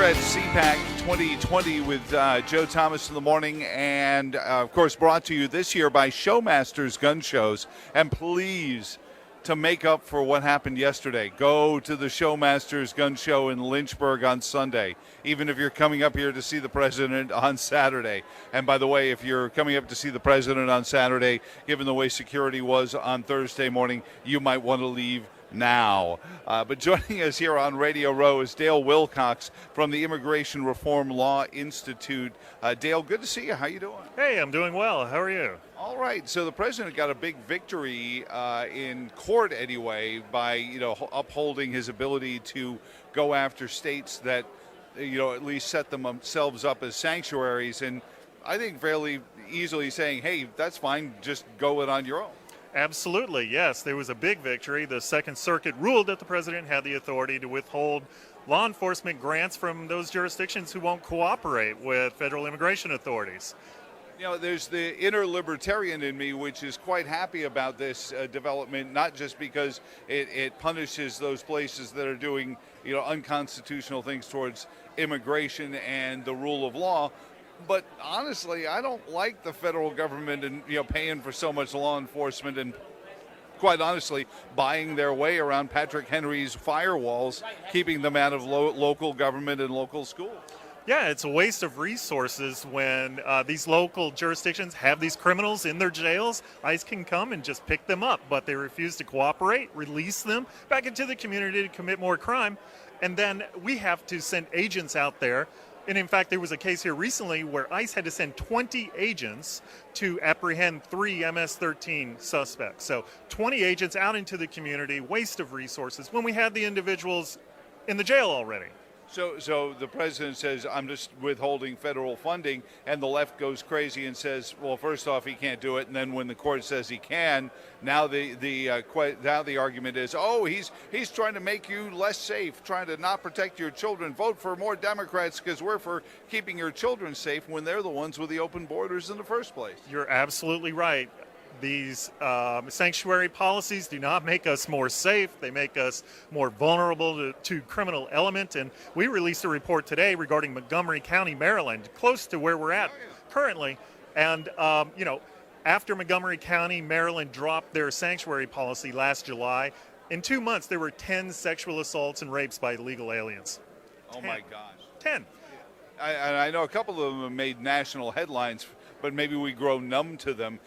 at CPAC 2020 with Joe Thomas in the morning, and of course brought to you this year by Showmasters Gun Shows. And please, to make up for what happened yesterday, go to the Showmasters Gun Show in Lynchburg on Sunday, even if you're coming up here to see the president on Saturday. And by the way, if you're coming up to see the president on Saturday, given the way security was on Thursday morning, you might want to leave now. But joining us here on Radio Row is Dale Wilcox from the Immigration Reform Law Institute. Dale, good to see you. How you doing? Hey, I'm doing well. How are you? All right. So the president got a big victory in court anyway by, upholding his ability to go after states that, at least set themselves up as sanctuaries. And I think fairly easily saying, hey, that's fine. Just go it on your own. Absolutely, yes. There was a big victory. The Second Circuit ruled that the president had the authority to withhold law enforcement grants from those jurisdictions who won't cooperate with federal immigration authorities. There's the inner libertarian in me, which is quite happy about this development, not just because it punishes those places that are doing, unconstitutional things towards immigration and the rule of law. But honestly, I don't like the federal government and paying for so much law enforcement and, quite honestly, buying their way around Patrick Henry's firewalls, keeping them out of local government and local schools. Yeah, it's a waste of resources when these local jurisdictions have these criminals in their jails. ICE can come and just pick them up, but they refuse to cooperate, release them back into the community to commit more crime. And then we have to send agents out there. And in fact, there was a case here recently where ICE had to send 20 agents to apprehend 3 MS-13 suspects. So 20 agents out into the community, waste of resources, when we had the individuals in the jail already. So the president says, I'm just withholding federal funding, and the left goes crazy and says, well, first off, he can't do it. And then when the court says he can, now the argument is, oh, he's trying to make you less safe, trying to not protect your children. Vote for more Democrats because we're for keeping your children safe when they're the ones with the open borders in the first place. You're absolutely right. These sanctuary policies do not make us more safe. They make us more vulnerable to criminal element. And we released a report today regarding Montgomery County, Maryland, close to where we're at currently. And, after Montgomery County, Maryland dropped their sanctuary policy last July, in 2 months there were 10 sexual assaults and rapes by illegal aliens. Oh, my gosh. 10. I know a couple of them have made national headlines, but maybe we grow numb to them.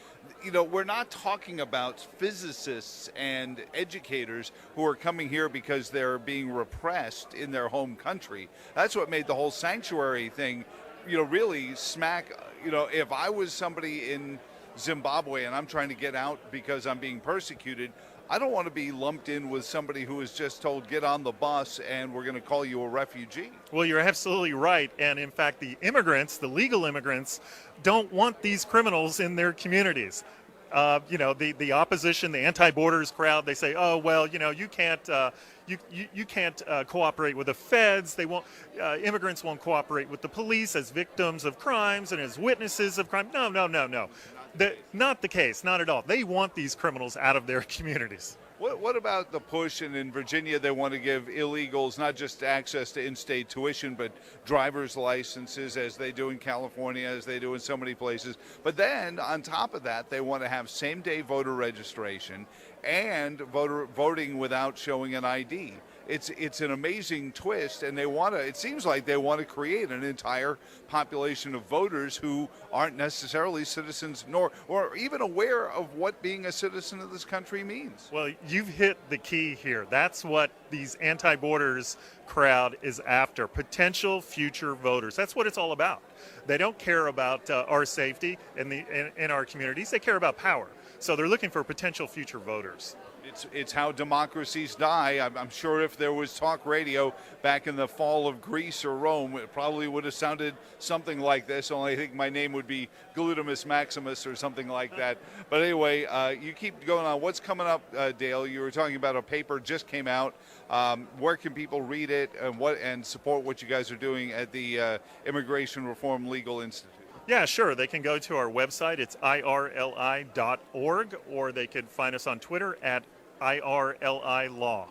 We're not talking about physicists and educators who are coming here because they're being repressed in their home country. That's what made the whole sanctuary thing, really smack. If I was somebody in Zimbabwe and I'm trying to get out because I'm being persecuted, I don't want to be lumped in with somebody who is just told, get on the bus and we're going to call you a refugee. Well, you're absolutely right. And in fact, the immigrants, the legal immigrants, don't want these criminals in their communities. The opposition, the anti-borders crowd, they say, oh, well, you can't you can't cooperate with the feds. They won't. Immigrants won't cooperate with the police as victims of crimes and as witnesses of crime. No. Not the case. Not at all. They want these criminals out of their communities. What about the push, and in Virginia they want to give illegals not just access to in-state tuition, but driver's licenses, as they do in California, as they do in so many places. But then on top of that, they want to have same-day voter registration and voting without showing an ID. It's an amazing twist, and it seems like they want to create an entire population of voters who aren't necessarily citizens or even aware of what being a citizen of this country means. Well, you've hit the key here. That's what these anti-borders crowd is after, potential future voters. That's what it's all about. They don't care about our safety in our communities. They care about power. So they're looking for potential future voters. It's how democracies die. I'm sure if there was talk radio back in the fall of Greece or Rome, it probably would have sounded something like this, only I think my name would be Glutamus Maximus or something like that. But anyway, you keep going on. What's coming up, Dale? You were talking about a paper just came out. Where can people read it and support what you guys are doing at the Immigration Reform Legal Institute? Yeah, sure. They can go to our website. It's IRLI.org, or they could find us on Twitter at IRLI Law.